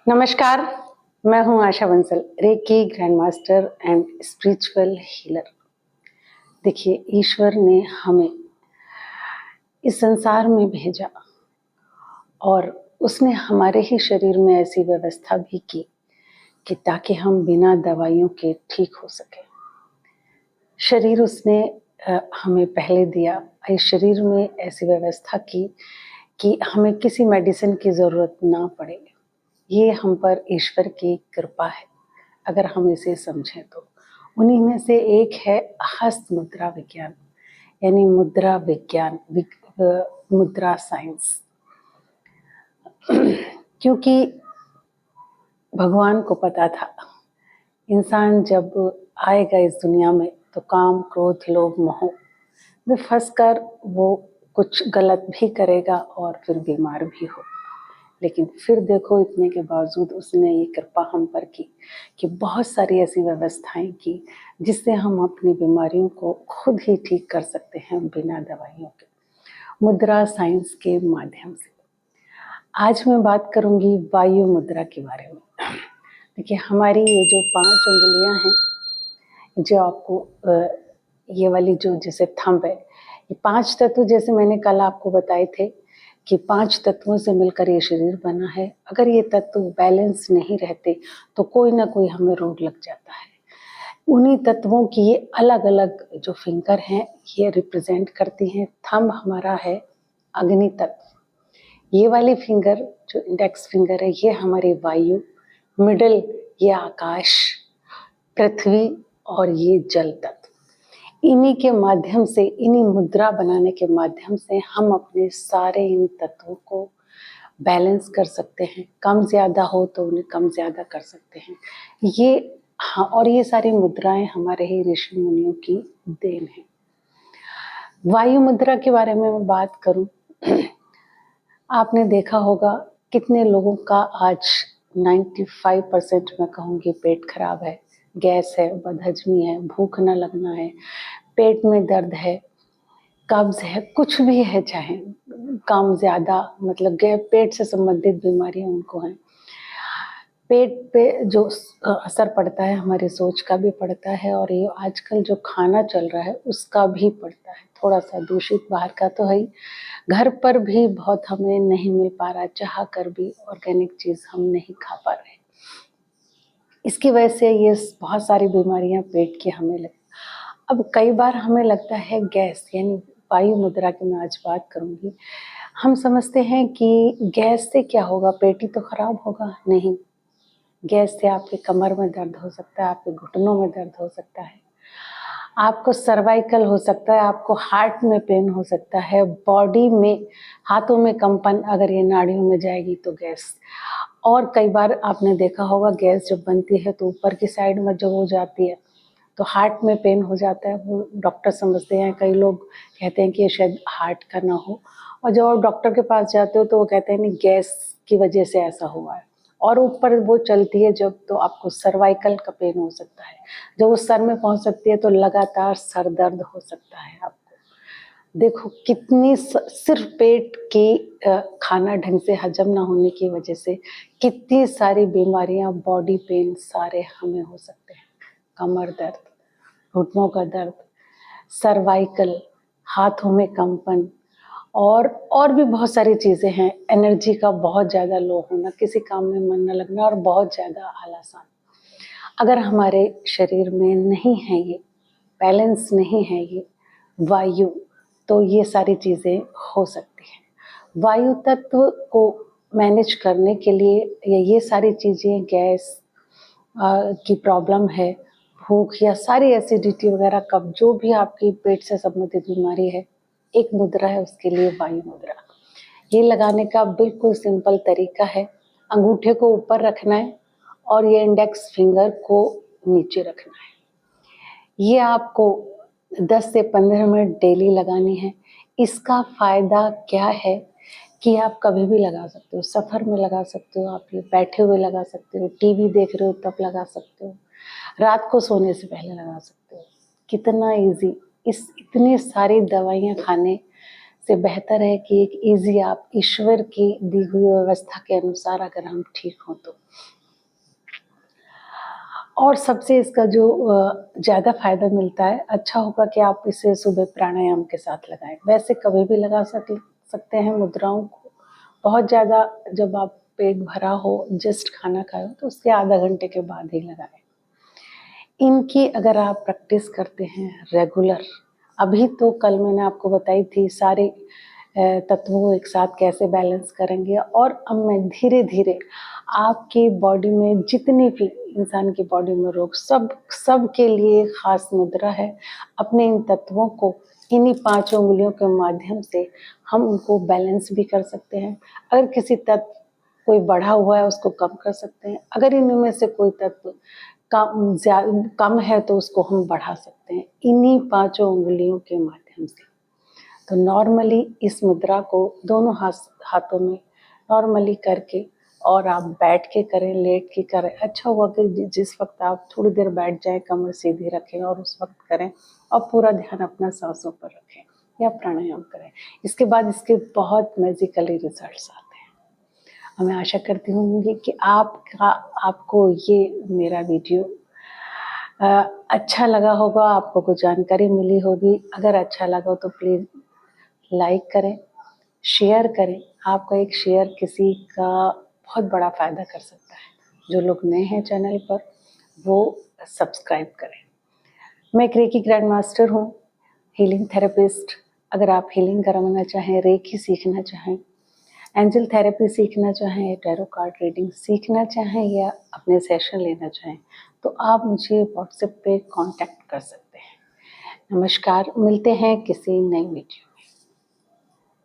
नमस्कार, मैं हूं Asha Bansal, reiki grand master and spiritual healer. देखिए, ईश्वर ने हमें इस संसार में भेजा और उसने हमारे ही शरीर में ऐसी व्यवस्था भी की कि ताकि हम बिना दवाइयों के ठीक हो सके। शरीर उसने हमें पहले दिया, इस शरीर में ऐसी व्यवस्था की कि हमें किसी मेडिसिन की ज़रूरत ना पड़े। ये हम पर ईश्वर की कृपा है, अगर हम इसे समझें तो। उन्हीं में से एक है हस्त मुद्रा विज्ञान, यानी मुद्रा विज्ञान, मुद्रा साइंस। क्योंकि भगवान को पता था इंसान जब आएगा इस दुनिया में तो काम, क्रोध, लोभ, मोह में फंसकर वो कुछ गलत भी करेगा और फिर बीमार भी हो। लेकिन फिर देखो, इतने के बावजूद उसने ये कृपा हम पर की कि बहुत सारी ऐसी व्यवस्थाएं की जिससे हम अपनी बीमारियों को खुद ही ठीक कर सकते हैं बिना दवाइयों के, मुद्रा साइंस के माध्यम से। आज मैं बात करूंगी वायु मुद्रा के बारे में। देखिए, हमारी ये जो 5 उंगलियां हैं, जो आपको ये वाली जो जैसे थंब है, ये 5 तत्व जैसे मैंने कल आपको बताए थे कि 5 तत्वों से मिलकर ये शरीर बना है। अगर ये तत्व बैलेंस नहीं रहते तो कोई ना कोई हमें रोग लग जाता है। उन्हीं तत्वों की ये अलग अलग जो फिंगर हैं, ये रिप्रेजेंट करती हैं। थंब हमारा है अग्नि तत्व, ये वाली फिंगर जो इंडेक्स फिंगर है, ये हमारी वायु, मिडल ये आकाश, पृथ्वी और ये जल तत्व। इन्हीं के माध्यम से, इन्हीं मुद्रा बनाने के माध्यम से हम अपने सारे इन तत्वों को बैलेंस कर सकते हैं। कम ज्यादा हो तो उन्हें कम ज्यादा कर सकते हैं। ये हाँ, और ये सारी मुद्राएं हमारे ही ऋषि मुनियों की देन है। वायु मुद्रा के बारे में मैं बात करूं, आपने देखा होगा कितने लोगों का आज 95% मैं कहूँगी पेट खराब है, गैस है, बदहजमी है, भूख न लगना है, पेट में दर्द है, कब्ज है, कुछ भी है, चाहे काम ज्यादा, मतलब पेट से संबंधित बीमारियां उनको हैं। पेट पे जो असर पड़ता है, हमारी सोच का भी पड़ता है और ये आजकल जो खाना चल रहा है उसका भी पड़ता है। थोड़ा सा दूषित बाहर का तो है ही, घर पर भी बहुत हमें नहीं मिल पा रहा, चाह कर भी ऑर्गेनिक चीज हम नहीं खा पा रहे। इसकी वजह से ये बहुत सारी बीमारियां पेट की हमें लग। अब कई बार हमें लगता है गैस, यानी वायु मुद्रा की मैं आज बात करूंगी। हम समझते हैं कि गैस से क्या होगा, पेट ही तो खराब होगा। नहीं, गैस से आपके कमर में दर्द हो सकता है, आपके घुटनों में दर्द हो सकता है, आपको सर्वाइकल हो सकता है, आपको हार्ट में पेन हो सकता है, बॉडी में, हाथों में कंपन, अगर ये नाड़ियों में जाएगी तो गैस। और कई बार आपने देखा होगा गैस जब बनती है तो ऊपर की साइड में जब हो जाती है तो हार्ट में पेन हो जाता है। वो डॉक्टर समझते हैं, कई लोग कहते हैं कि ये शायद हार्ट का ना हो, और जब आप डॉक्टर के पास जाते हो तो वो कहते हैं नहीं, गैस की वजह से ऐसा हुआ है। और ऊपर वो चलती है जब, तो आपको सर्वाइकल का पेन हो सकता है। जब वो सर में पहुंच सकती है तो लगातार सर दर्द हो सकता है आपको। देखो कितनी सिर्फ पेट की खाना ढंग से हजम ना होने की वजह से कितनी सारी बीमारियां, बॉडी पेन सारे हमें हो सकते हैं। कमर दर्द, घुटनों का दर्द, सर्वाइकल, हाथों में कंपन और भी बहुत सारी चीजें हैं। एनर्जी का बहुत ज्यादा लो होना, किसी काम में मन न लगना और बहुत ज्यादा आलसान। अगर हमारे शरीर में नहीं है ये बैलेंस, नहीं है ये वायु, तो ये सारी चीजें हो सकती हैं। वायु तत्व को मैनेज करने के लिए ये सारी चीजें, गैस की प्रॉब्लम है, भूख या सारी एसिडिटी वगैरह, कब जो भी आपकी पेट से संबंधित बीमारी है, एक मुद्रा है उसके लिए, वायु मुद्रा। ये लगाने का बिल्कुल सिंपल तरीका है। अंगूठे को ऊपर रखना है और ये इंडेक्स फिंगर को नीचे रखना है। ये आपको 10 से 15 मिनट डेली लगानी है। इसका फायदा क्या है कि आप कभी भी लगा सकते हो, सफर में लगा सकते हो, आप ये बैठे हुए लगा सकते हो, टीवी देख रहे हो तब लगा सकते हो, रात को सोने से पहले लगा सकते हो। कितना इजी। इतनी सारी दवाइयाँ खाने उससे बेहतर है कि एक इजी आप ईश्वर की दी हुई व्यवस्था के अनुसार अगर हम ठीक हों तो। और सबसे इसका जो ज़्यादा फायदा मिलता है, अच्छा होगा कि आप इसे सुबह प्राणायाम के साथ लगाएं। वैसे कभी भी लगा सकते हैं मुद्राओं को। बहुत ज़्यादा जब आप पेट भरा हो, जस्ट खाना खाए हो, तो उसके आधा घंटे के बाद ही लगाएं। इनकी अगर आप प्रैक्टिस करते हैं रेगुलर, अभी तो कल मैंने आपको बताई थी सारे तत्वों एक साथ कैसे बैलेंस करेंगे, और अब मैं धीरे धीरे आपकी बॉडी में जितनी भी इंसान की बॉडी में रोग, सब के लिए खास मुद्रा है। अपने इन तत्वों को इन्हीं 5 उंगलियों के माध्यम से हम उनको बैलेंस भी कर सकते हैं। अगर किसी तत्व कोई बढ़ा हुआ है उसको कम कर सकते हैं, अगर इनमें से कोई तत्व कम है तो उसको हम बढ़ा सकते हैं इन्हीं 5 उंगलियों के माध्यम से। तो नॉर्मली इस मुद्रा को दोनों हाथों में नॉर्मली करके, और आप बैठ के करें, लेट के करें। अच्छा हुआ कि जिस वक्त आप थोड़ी देर बैठ जाएं, कमर सीधी रखें और उस वक्त करें, और पूरा ध्यान अपना सांसों पर रखें या प्राणायाम करें। इसके बाद इसके बहुत मैजिकली रिजल्ट्स आते हैं। और मैं आशा करती हूँ कि आपको ये मेरा वीडियो अच्छा लगा होगा, आपको कुछ जानकारी मिली होगी। अगर अच्छा लगा तो प्लीज़ लाइक करें, शेयर करें। आपका एक शेयर किसी का बहुत बड़ा फ़ायदा कर सकता है। जो लोग नए हैं चैनल पर वो सब्सक्राइब करें। मैं एक रेकी ग्रैंड मास्टर हूँ, हीलिंग थेरेपिस्ट। अगर आप हीलिंग करवाना चाहें, रेकी सीखना चाहें, एंजल थेरेपी सीखना चाहें, टैरो कार्ड रीडिंग सीखना चाहें, या अपने सेशन लेना चाहें, तो आप मुझे व्हाट्सएप पे कांटेक्ट कर सकते हैं। नमस्कार, मिलते हैं किसी नई वीडियो।